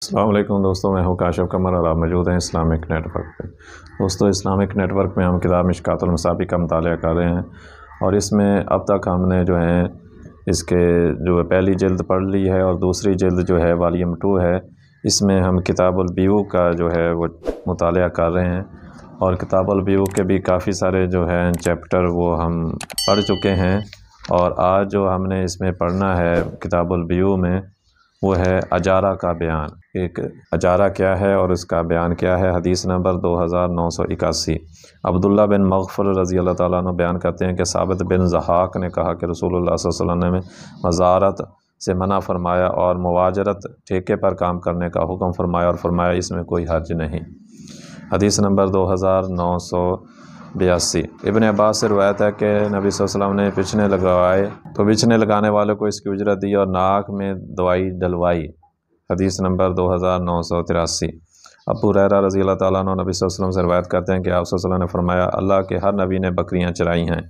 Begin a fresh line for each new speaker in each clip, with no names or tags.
السلام علیکم دوستوں، میں ہوں کاشف قمر اور آپ موجود ہیں اسلامک نیٹ ورک پہ۔ دوستوں، اسلامک نیٹ ورک میں ہم کتاب مشکوٰۃ المصابیح کا مطالعہ کر رہے ہیں، اور اس میں اب تک ہم نے اس کے پہلی جلد پڑھ لی ہے، اور دوسری جلد والیوم 2 ہے، اس میں ہم کتاب البیوع کا وہ مطالعہ کر رہے ہیں، اور کتاب البیوع کے بھی کافی سارے چیپٹر وہ ہم پڑھ چکے ہیں، اور آج جو ہم نے اس میں پڑھنا ہے کتاب البیوع میں وہ ہے اجارہ کا بیان۔ ایک اجارہ کیا ہے اور اس کا بیان کیا ہے۔ حدیث نمبر 2981۔ عبداللہ بن مغفر رضی اللہ تعالیٰ عنہ بیان کرتے ہیں کہ ثابت بن ضحاک نے کہا کہ رسول اللہ صلی اللہ علیہ وسلم نے مزارت سے منع فرمایا اور مواجرت ٹھیکے پر کام کرنے کا حکم فرمایا، اور فرمایا اس میں کوئی حرج نہیں۔ حدیث نمبر 2982۔ ابن عباس سے روایت ہے کہ نبی صلی اللہ علیہ وسلم نے بچھنے لگوائے تو بچھنے لگانے والے کو اس کی اجرت دی اور ناک میں دوائی ڈلوائی۔ حدیث نمبر 2983۔ ابو ہریرہ رضی اللہ تعالیٰ عنہ نبی صلی اللہ علیہ وسلم سے روایت کرتے ہیں کہ آپ صلی اللہ علیہ وسلم نے فرمایا، اللہ کے ہر نبی نے بکریاں چرائی ہیں۔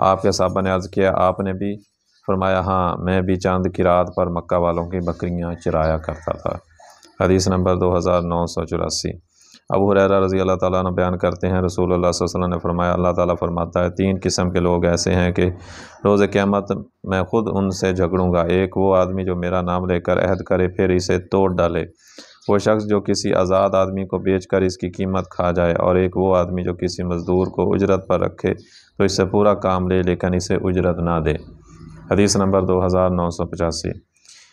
آپ کے صحابہ نے عرض کیا، آپ نے بھی؟ فرمایا، ہاں، میں بھی چاند کی رات پر مکہ والوں کی بکریاں چرایا کرتا تھا۔ حدیث نمبر 2984۔ ابو ہریرہ رضی اللہ تعالیٰ عنہ بیان کرتے ہیں رسول اللہ صلی اللہ علیہ وسلم نے فرمایا، اللہ تعالیٰ فرماتا ہے، 3 قسم کے لوگ ایسے ہیں کہ روز قیامت میں خود ان سے جھگڑوں گا۔ ایک وہ آدمی جو میرا نام لے کر عہد کرے پھر اسے توڑ ڈالے، وہ شخص جو کسی آزاد آدمی کو بیچ کر اس کی قیمت کھا جائے، اور ایک وہ آدمی جو کسی مزدور کو اجرت پر رکھے تو اس سے پورا کام لے لیکن اسے اجرت نہ دے۔ حدیث نمبر 2985۔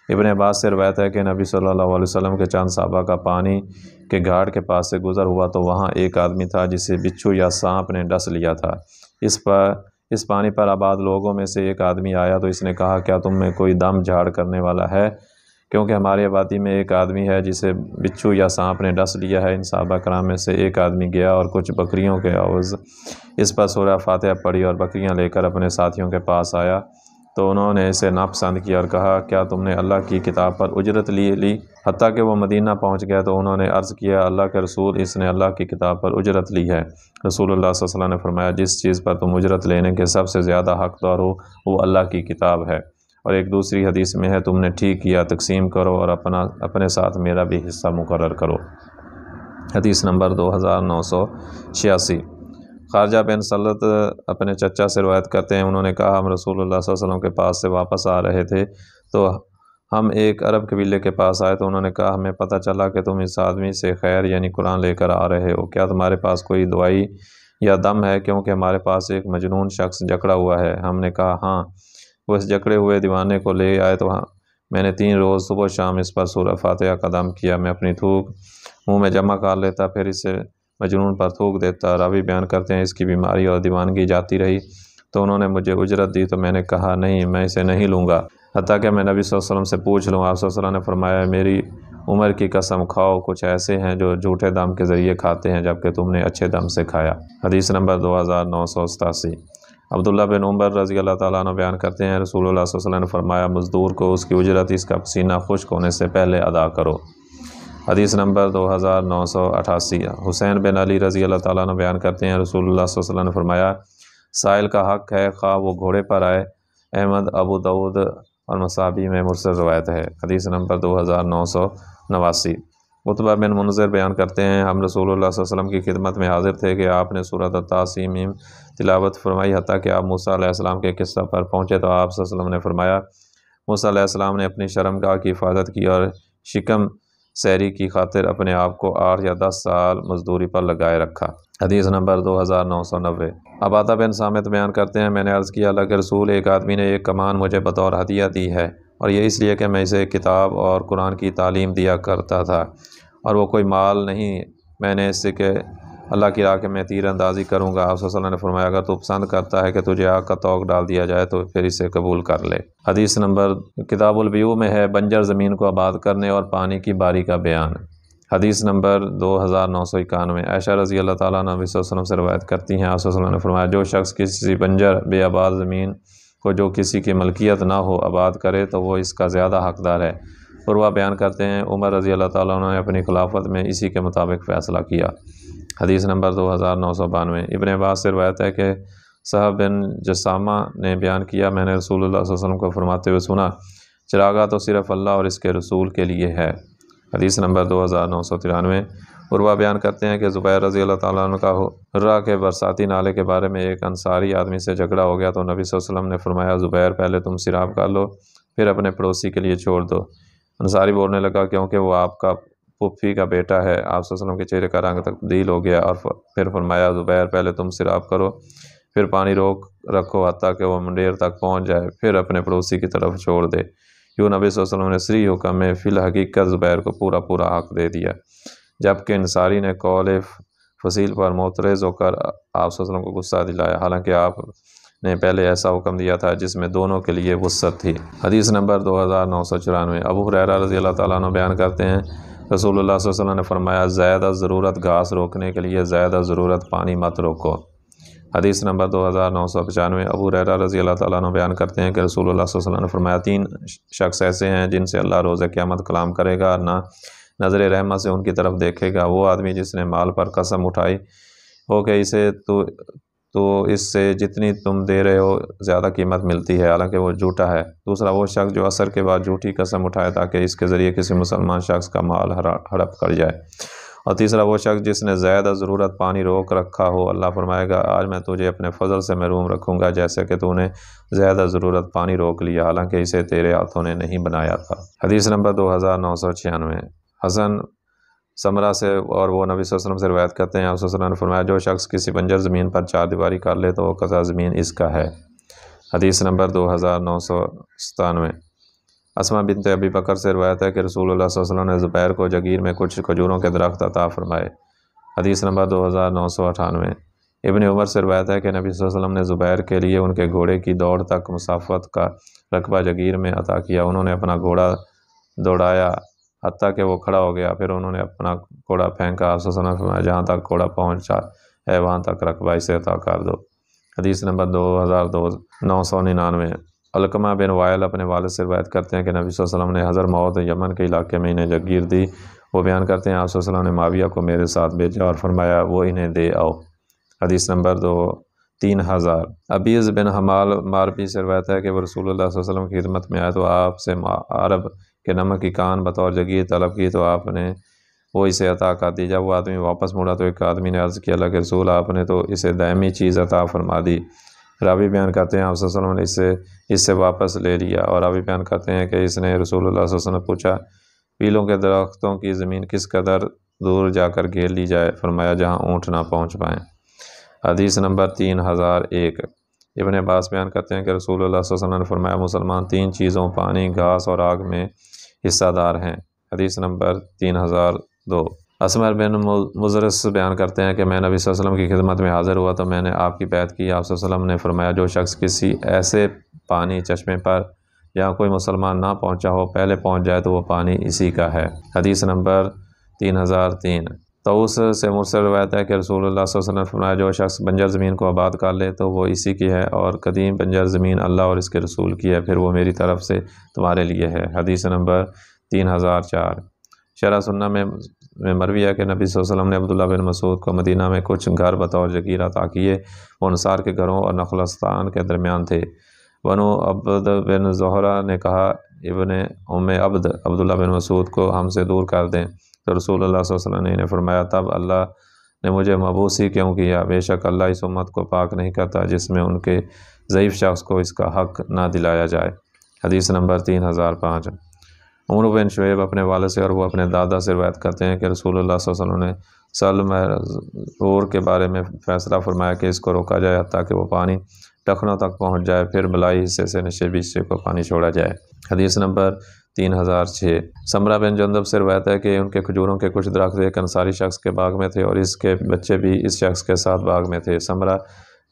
ابن عباس سے روایت ہے کہ نبی صلی اللہ علیہ وسلم کے چند صحابہ کا پانی کے گھاٹ کے پاس سے گزر ہوا تو وہاں ایک آدمی تھا جسے بچھو یا سانپ نے ڈس لیا تھا۔ اس پانی پر آباد لوگوں میں سے ایک آدمی آیا تو اس نے کہا، کیا تم میں کوئی دم جھاڑ کرنے والا ہے؟ کیونکہ ہماری آبادی میں ایک آدمی ہے جسے بچھو یا سانپ نے ڈس لیا ہے۔ ان صحابہ کرام میں سے ایک آدمی گیا اور کچھ بکریوں کے عوض اس پر سورہ فاتحہ پڑھی اور بکریاں لے کر اپنے ساتھیوں کے پاس آیا تو انہوں نے اسے ناپسند کیا اور کہا، کیا تم نے اللہ کی کتاب پر اجرت لی؟ حتیٰ کہ وہ مدینہ پہنچ گیا تو انہوں نے عرض کیا، اللہ کے رسول، اس نے اللہ کی کتاب پر اجرت لی ہے۔ رسول اللہ صلی اللہ علیہ وسلم نے فرمایا، جس چیز پر تم اجرت لینے کے سب سے زیادہ حقدار ہو وہ اللہ کی کتاب ہے، اور ایک دوسری حدیث میں ہے، تم نے ٹھیک کیا، تقسیم کرو اور اپنے ساتھ میرا بھی حصہ مقرر کرو۔ حدیث نمبر 2986۔ خارجہ بن سلط اپنے چچا سے روایت کرتے ہیں، انہوں نے کہا، ہم رسول اللہ صلی اللہ علیہ وسلم کے پاس سے واپس آ رہے تھے تو ہم ایک عرب قبیلے کے پاس آئے تو انہوں نے کہا، ہمیں پتہ چلا کہ تم اس آدمی سے خیر یعنی قرآن لے کر آ رہے ہو، کیا تمہارے پاس کوئی دوائی یا دم ہے؟ کیونکہ ہمارے پاس ایک مجنون شخص جکڑا ہوا ہے۔ ہم نے کہا، ہاں۔ وہ اس جکڑے ہوئے دیوانے کو لے آئے تو میں نے 3 روز صبح و شام اس پر سورہ فاتحہ کا دم کیا، میں اپنی تھوک منہ میں جمع کر لیتا پھر اسے مجنون پر تھوک دیتا۔ راوی بیان کرتے ہیں، اس کی بیماری اور دیوانگی جاتی رہی تو انہوں نے مجھے اجرت دی تو میں نے کہا، نہیں، میں اسے نہیں لوں گا حتیٰ کہ میں نبی صلی اللہ علیہ وسلم سے پوچھ لوں۔ آپ صلی اللہ علیہ وسلم نے فرمایا، میری عمر کی قسم کھاؤ، کچھ ایسے ہیں جو جھوٹے دم کے ذریعے کھاتے ہیں جبکہ تم نے اچھے دم سے کھایا۔ حدیث نمبر 2987۔ عبداللہ بن عمر رضی اللہ تعالیٰ عنہ بیان کرتے ہیں، رسول اللہ صلی اللہ علیہ وسلم نے فرمایا، مزدور کو اس کی اجرت اس کا پسینہ خشک ہونے سے پہلے ادا کرو۔ حدیث نمبر 2988۔ حسین بن علی رضی اللہ تعالیٰ عنہ بیان کرتے ہیں، رسول اللہ صلی اللہ علیہ وسلم نے فرمایا، سائل کا حق ہے خواہ وہ گھوڑے پر آئے۔ احمد، ابو داؤد اور مصابی میں مرسل روایت ہے۔ حدیث نمبر 2989۔ عتبہ بن منذر بیان کرتے ہیں، ہم رسول اللہ صلی اللہ علیہ وسلم کی خدمت میں حاضر تھے کہ آپ نے سورۃ الطاسیم تلاوت فرمائی، حتیٰ کہ آپ موسیٰ علیہ السلام کے قصہ پر پہنچے تو آپ صلی اللہ علیہ وسلم نے فرمایا، موسیٰ علیہ السلام نے اپنی شرمگاہ کی حفاظت کی اور شکم سیری کی خاطر اپنے آپ کو 8 یا 10 سال مزدوری پر لگائے رکھا۔ حدیث نمبر 2990۔ عبادہ بن صامت بیان کرتے ہیں، میں نے عرض کیا، اللہ کے رسول، ایک آدمی نے ایک کمان مجھے بطور ہدیہ دی ہے، اور یہ اس لیے کہ میں اسے کتاب اور قرآن کی تعلیم دیا کرتا تھا، اور وہ کوئی مال نہیں، میں نے اس سے کہ اللہ کی راہ میں تیر اندازی کروں گا۔ آپ صلی اللہ علیہ وسلم نے فرمایا، اگر تو پسند کرتا ہے کہ تجھے آگ کا طوق ڈال دیا جائے تو پھر اسے قبول کر لے۔ حدیث نمبر کتاب البیوع میں ہے بنجر زمین کو آباد کرنے اور پانی کی باری کا بیان۔ حدیث نمبر 2991۔ عائشہ رضی اللہ تعالیٰ عنہ نبی صلی اللہ علیہ وسلم سے روایت کرتی ہیں، آپ صلی اللہ علیہ وسلم نے فرمایا، جو شخص کسی بنجر بے آباد زمین کو جو کسی کی ملکیت نہ ہو آباد کرے تو وہ اس کا زیادہ حقدار ہے۔ عروہ بیان کرتے ہیں، عمر رضی اللہ تعالیٰ عنہ نے اپنی خلافت میں اسی کے مطابق فیصلہ کیا۔ حدیث نمبر 2992۔ ابن عباس سے روایت ہے کہ صہب بن جسامہ نے بیان کیا، میں نے رسول اللہ صلی اللہ علیہ وسلم کو فرماتے ہوئے سنا، چراغاں تو صرف اللہ اور اس کے رسول کے لیے ہے۔ حدیث نمبر 2993۔ عروہ بیان کرتے ہیں کہ زبیر رضی اللہ تعالیٰ عنہ کا حرہ کے برساتی نالے کے بارے میں ایک انصاری آدمی سے جھگڑا ہو گیا تو نبی صلی اللہ علیہ وسلم نے فرمایا زبیر پہلے تم سیراب کر لو پھر اپنے پڑوسی کے لیے چھوڑ دو۔ انصاری بولنے لگا کیونکہ وہ آپ کا پھوپھی کا بیٹا ہے۔ آپ صلی اللہ علیہ وسلم کے چہرے کا رنگ تبدیل ہو گیا اور پھر فرمایا زبیر پہلے تم سیراب کرو پھر پانی روک رکھو حتیٰ کہ وہ منڈیر تک پہنچ جائے پھر اپنے پڑوسی کی طرف چھوڑ دے۔ یوں نبی صلی اللہ علیہ وسلم نے صریح حکم میں فی الحقیقت زبیر کو پورا حق دے دیا، جبکہ انصاری نے قول فصیل پر معترض ہو کر آپ صلی اللہ علیہ وسلم کو غصہ دلایا، حالانکہ آپ نے پہلے ایسا حکم دیا تھا جس میں دونوں کے لیے وسعت تھی۔ حدیث نمبر 2994۔ ابو ہریرہ رضی اللہ تعالیٰ عنہ بیان کرتے ہیں رسول اللہ صلی اللہ علیہ وسلم نے فرمایا زیادہ ضرورت گھاس روکنے کے لیے زیادہ ضرورت پانی مت روکو۔ حدیث نمبر 2995۔ ابو ہریرہ رضی اللہ تعالیٰ عنہ بیان کرتے ہیں کہ رسول اللہ صلی اللہ علیہ وسلم نے فرمایا 3 شخص ایسے ہیں جن سے اللہ روز قیامت کلام کرے گا، نہ نظر رحمت سے ان کی طرف دیکھے گا۔ وہ آدمی جس نے مال پر قسم اٹھائی ہو کہ اسے تو اس سے جتنی تم دے رہے ہو زیادہ قیمت ملتی ہے، حالانکہ وہ جھوٹا ہے۔ دوسرا وہ شخص جو عصر کے بعد جھوٹی قسم اٹھائے تاکہ اس کے ذریعے کسی مسلمان شخص کا مال ہڑپ کر جائے۔ اور تیسرا وہ شخص جس نے زیادہ ضرورت پانی روک رکھا ہو، اللہ فرمائے گا آج میں تجھے اپنے فضل سے محروم رکھوں گا جیسے کہ تو نے زیادہ ضرورت پانی روک لیا حالانکہ اسے تیرے ہاتھوں نے نہیں بنایا تھا۔ حدیث نمبر 2996۔ حسن ثمرہ سے اور وہ نبی صلی اللہ علیہ وسلم سے روایت کرتے ہیں آپ صلی اللہ علیہ وسلم نے فرمایا جو شخص کسی بنجر زمین پر 4 دیواری کر لے تو وہ قطع زمین اس کا ہے۔ حدیث نمبر 2997۔ اسماء بنت ابی بکر سے روایت ہے کہ رسول اللہ صلی اللہ علیہ وسلم نے زبیر کو جگیر میں کچھ کھجوروں کے درخت عطا فرمائے۔ حدیث نمبر 2998۔ ابن عمر سے روایت ہے کہ نبی صلی اللہ علیہ وسلم نے زبیر کے لیے ان کے گھوڑے کی دوڑ تک مسافت کا رقبہ جگیر میں عطا کیا۔ انہوں نے اپنا گھوڑا دوڑایا حتیٰ کہ وہ کھڑا ہو گیا، پھر انہوں نے اپنا گھوڑا پھینکا۔ آپ صلی اللہ علیہ وسلم نے فرمایا جہاں تک گھوڑا پہنچا ہے وہاں تک رقبہ اسے عطا کر دو۔ حدیث نمبر 2999۔ علقمہ بن وائل اپنے والد سے روایت کرتے ہیں کہ نبی صلی اللہ علیہ وسلم نے حضرموت یمن کے علاقے میں انہیں جگیر دی۔ وہ بیان کرتے ہیں آپ صلی اللہ علیہ وسلم نے معاویہ کو میرے ساتھ بھیجا اور فرمایا وہ انہیں دے آؤ۔ حدیث نمبر 3000۔ ابیز بن حمال ماربی سے روایت ہے کہ وہ رسول اللہ صلی اللہ علیہ وسلم کی خدمت میں آئے تو آپ سے عرب کے نمک کی کان بطور جگیر طلب کی تو آپ نے وہ اسے عطا کر دی۔ جب وہ آدمی واپس مڑا تو ایک آدمی نے عرض کیا اللہ کے رسول آپ نے تو اسے دائمی چیز عطا فرما دی۔ راوی بیان کرتے ہیں آپ صلی اللہ علیہ وسلم نے اس سے واپس لے لیا، اور راوی بیان کرتے ہیں کہ اس نے رسول اللہ صلی اللہ علیہ وسلم نے پوچھا پیلوں کے درختوں کی زمین کس قدر دور جا کر گھیر لی جائے؟ فرمایا جہاں اونٹ نہ پہنچ پائیں۔ حدیث نمبر 3001۔ ابن عباس بیان کرتے ہیں کہ رسول اللہ صلی اللہ علیہ وسلم نے فرمایا مسلمان 3 چیزوں پانی، گھاس اور آگ میں حصہ دار ہیں۔ حدیث نمبر 3002۔ اسمر بن مزرس بیان کرتے ہیں کہ میں نبی صلی اللہ علیہ وسلم کی خدمت میں حاضر ہوا تو میں نے آپ کی بیعت کی۔ آپ صلی اللہ علیہ وسلم نے فرمایا جو شخص کسی ایسے پانی چشمے پر جہاں کوئی مسلمان نہ پہنچا ہو پہلے پہنچ جائے تو وہ پانی اسی کا ہے۔ حدیث نمبر 3003۔ طاؤس سے مرسل روایت ہے کہ رسول اللہ صلی اللہ علیہ وسلم نے فرمایا جو شخص بنجر زمین کو آباد کر لے تو وہ اسی کی ہے، اور قدیم بنجر زمین اللہ اور اس کے رسول کی ہے، پھر وہ میری طرف سے تمہارے لیے ہے۔ حدیث نمبر 3004۔ شرح سنہ میں مروی ہے کہ نبی صلی اللہ علیہ وسلم نے عبداللہ بن مسعود کو مدینہ میں کچھ گھر بطور جگیر عطا کیے۔ وہ انصار کے گھروں اور نخلستان کے درمیان تھے۔ بنو عبد بن زہرہ نے کہا ابن ام عبد عبداللہ بن مسعود کو ہم سے دور کر دیں، تو رسول اللہ صلی اللہ علیہ وسلم نے انہیں فرمایا تب اللہ نے مجھے مبعوثی کیوں کیا؟ بے شک اللہ اس امت کو پاک نہیں کرتا جس میں ان کے ضعیف شخص کو اس کا حق نہ دلایا جائے۔ حدیث نمبر 3005۔ عمر بن شعیب اپنے والد سے اور وہ اپنے دادا سے روایت کرتے ہیں کہ رسول اللہ صلی اللہ علیہ وسلم نے سلم رور کے بارے میں فیصلہ فرمایا کہ اس کو روکا جائے حتیٰ کہ وہ پانی ٹخنوں تک پہنچ جائے، پھر بلائی حصے سے نشیبی حصے کو پانی چھوڑا جائے۔ حدیث نمبر 3006۔ سمرہ بن جندب سے روایت ہے کہ ان کے کھجوروں کے کچھ درخت ایک انصاری شخص کے باغ میں تھے اور اس کے بچے بھی اس شخص کے ساتھ باغ میں تھے۔ سمرہ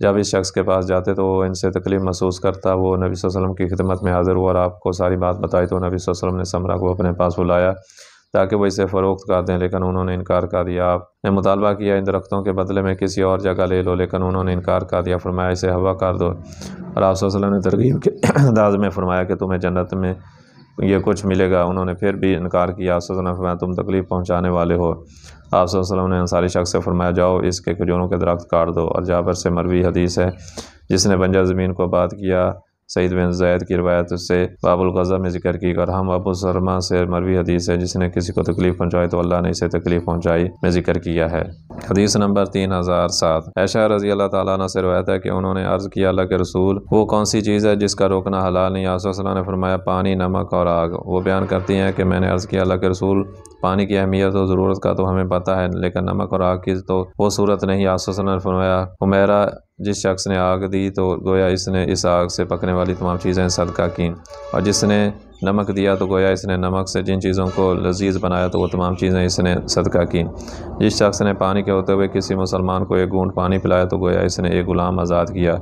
جب اس شخص کے پاس جاتے تو وہ ان سے تکلیف محسوس کرتا۔ وہ نبی صلی اللہ علیہ وسلم کی خدمت میں حاضر ہوا اور آپ کو ساری بات بتائی تو نبی صلی اللہ علیہ وسلم نے سمرہ کو اپنے پاس بلایا تاکہ وہ اسے فروخت کر دیں، لیکن انہوں نے انکار کر دیا۔ آپ نے مطالبہ کیا ان درختوں کے بدلے میں کسی اور جگہ لے لو، لیکن انہوں نے انکار کر دیا۔ فرمایا اسے ہوا کر دو، اور آپ صلی اللہ علیہ وسلم نے ترغیب کے انداز میں فرمایا کہ تمہیں جنت میں یہ کچھ ملے گا۔ انہوں نے پھر بھی انکار کیا۔ آپ صلی اللہ علیہ وسلم نے فرمایا تم تکلیف پہنچانے والے ہو۔ آپ صلی اللہ علیہ وسلم نے انصاری شخص سے فرمایا جاؤ اس کے کھجوروں کے درخت کاٹ دو۔ اور جابر سے مروی حدیث ہے جس نے بنجر زمین کو آباد کیا سعید بن زید کی روایت سے باب الغضب میں ذکر کی، اور ہم ابو سلمہ سے مروی حدیث ہے جس نے کسی کو تکلیف پہنچائی تو اللہ نے اسے تکلیف پہنچائی میں ذکر کیا ہے۔ حدیث نمبر 3007 عائشہ رضی اللہ تعالیٰ عنہ سے روایت ہے کہ انہوں نے عرض کیا، اللہ کے رسول وہ کون سی چیز ہے جس کا روکنا حلال نہیں؟ آپ صلی اللہ علیہ وسلم نے فرمایا پانی، نمک اور آگ۔ وہ بیان کرتی ہیں کہ میں نے عرض کیا، اللہ کے رسول پانی کی اہمیت و ضرورت کا تو ہمیں پتہ ہے، لیکن نمک اور آگ کی تو وہ صورت نہیں۔ آپ صلی اللہ علیہ وسلم نے فرمایا، حمیرہ جس شخص نے آگ دی تو گویا اس نے اس آگ سے پکنے والی تمام چیزیں صدقہ کیں، اور جس نے نمک دیا تو گویا اس نے نمک سے جن چیزوں کو لذیذ بنایا تو وہ تمام چیزیں اس نے صدقہ کیں۔ جس شخص نے پانی کے ہوتے ہوئے کسی مسلمان کو ایک گھونٹ پانی پلایا تو گویا اس نے ایک غلام آزاد کیا،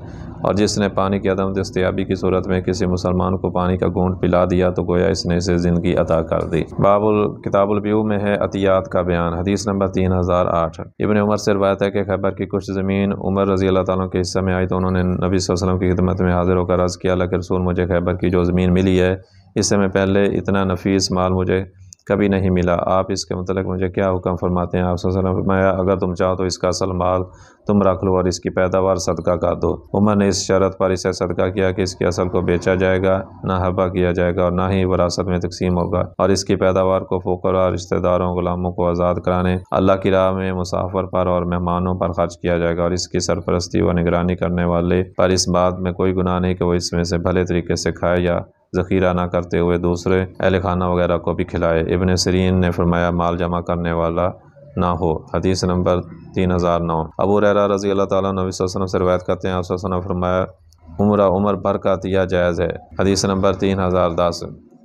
اور جس نے پانی کی عدم دستیابی کی صورت میں کسی مسلمان کو پانی کا گھونٹ پلا دیا تو گویا اس نے اسے زندگی عطا کر دی۔ باب کتاب البیوع میں ہے عطیات کا بیان۔ حدیث نمبر 3008 ابن عمر سے روایت ہے کہ خیبر کی کچھ زمین عمر رضی اللہ تعالیٰ کے حصہ میں آئی تو انہوں نے نبی صلی اللہ علیہ وسلم کی خدمت میں حاضر ہو کر عرض کیا، اللہ کے رسول مجھے خیبر کی جو زمین ملی ہے اس سے میں پہلے اتنا نفیس مال مجھے کبھی نہیں ملا، آپ اس کے متعلق مجھے کیا حکم فرماتے ہیں؟ آپ صلی اللہ علیہ وسلم نے فرمایا، اگر تم چاہو تو اس کا اصل مال تم رکھ لو اور اس کی پیداوار صدقہ کر دو۔ عمر نے اس شرط پر اسے صدقہ کیا کہ اس کے اصل کو بیچا جائے گا، نہ ہبہ کیا جائے گا اور نہ ہی وراثت میں تقسیم ہوگا، اور اس کی پیداوار کو فقراء، رشتہ داروں، غلاموں کو آزاد کرانے، اللہ کی راہ میں مسافر پر اور مہمانوں پر خرچ کیا جائے گا، اور اس کی سرپرستی و نگرانی کرنے والے پر اس بات میں کوئی گناہ نہیں کہ وہ اس میں سے بھلے طریقے سے کھائے یا ذخیرہ نہ کرتے ہوئے دوسرے اہل خانہ وغیرہ کو بھی کھلائے۔ ابن سیرین نے فرمایا مال جمع کرنے والا نہ ہو۔ حدیث نمبر 3009 ابو ہریرہ رضی اللہ تعالیٰ نبی صلی اللہ علیہ وسلم سے روایت کرتے ہیں، آپ صلی اللہ علیہ وسلم نے فرمایا عمر بھر کا عطیہ جائز ہے۔ حدیث نمبر 3010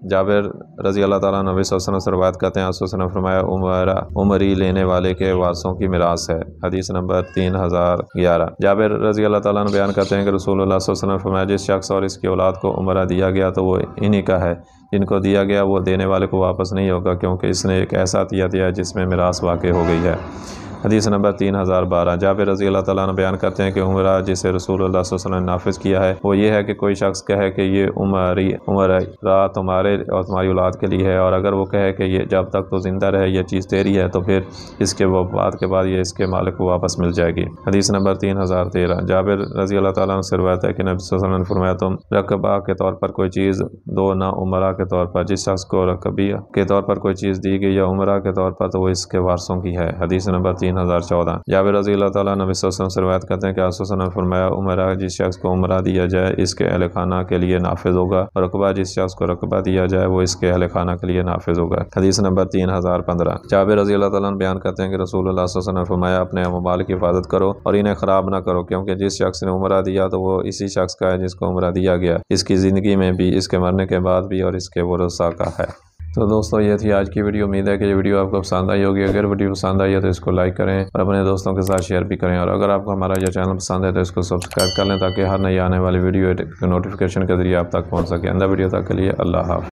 جابر رضی اللہ تعالیٰ نبی صلی اللہ علیہ وسلم سے روایت کرتے ہیں، آپ صلی اللہ علیہ وسلم نے فرمایا عمری لینے والے کے وارثوں کی میراث ہے۔ حدیث نمبر 3011 جابر رضی اللہ تعالیٰ عنہ بیان کرتے ہیں کہ رسول اللہ صلی اللہ علیہ وسلم نے فرمایا، جس شخص اور اس کی اولاد کو عمرہ دیا گیا تو وہ انہی کا ہے، جن کو دیا گیا وہ دینے والے کو واپس نہیں ہوگا، کیونکہ اس نے ایک ایسا عطیہ دیا ہے جس میں میراث واقع ہو گئی ہے۔ حدیث نمبر 3012 جابر رضی اللہ تعالیٰ عنہ بیان کرتے ہیں کہ عمرہ جسے رسول اللہ صلی اللہ علیہ وسلم نے نافذ کیا ہے وہ یہ ہے کہ کوئی شخص کہے کہ یہ عمرہ تمہارے اور تمہاری اولاد کے لیے ہے، اور اگر وہ کہے کہ یہ جب تک تو زندہ رہے یہ چیز تیری ہے تو پھر اس کے وفات کے بعد یہ اس کے مالک کو واپس مل جائے گی۔ حدیث نمبر 3013 جابر رضی اللہ تعالیٰ عنہ سے روایت ہے کہ نبی صلی اللہ علیہ وسلم نے فرمایا، تم رقبہ کے طور پر کوئی چیز دو نہ عمرہ کے طور پر، جس شخص کو رقبیہ کے طور پر کوئی چیز دی گئی یا عمرہ کے طور پر تو وہ اس کے وارثوں کی ہے۔ حدیث نمبر 3014 جابر رضی اللہ تعالیٰ نبی صلی اللہ علیہ وسلم سے روایت کرتے ہیں کہ آپ صلی اللہ علیہ وسلم نے فرمایا، عمرہ جس شخص کو عمرہ دیا جائے اس کے اہل خانہ کے لیے نافذ ہوگا، اور رقبہ جس شخص کو رقبہ دیا جائے وہ اس کے اہل خانہ کے لیے نافذ ہوگا۔ حدیث نمبر 3015 جابر رضی اللہ تعالیٰ عنہ بیان کرتے ہیں کہ رسول اللہ صلی اللہ علیہ وسلم نے فرمایا، اپنے اموال کی حفاظت کرو اور انہیں خراب نہ کرو، کیونکہ جس شخص نے عمرہ دیا تو وہ اسی شخص کا ہے جس کو عمرہ دیا گیا، اس کی زندگی میں بھی، اس کے مرنے کے بعد بھی، اور اس کے ورثاء کا ہے۔ تو دوستو یہ تھی آج کی ویڈیو، امید ہے کہ یہ ویڈیو آپ کو پسند آئی ہوگی۔ اگر ویڈیو پسند آئی ہے تو اس کو لائک کریں اور اپنے دوستوں کے ساتھ شیئر بھی کریں، اور اگر آپ کو ہمارا یہ چینل پسند ہے تو اس کو سبسکرائب کر لیں تاکہ ہر نئی آنے والی ویڈیو نوٹیفیکیشن کے ذریعے آپ تک پہنچ سکے۔ اندر ویڈیو تک کے لیے اللہ حافظ۔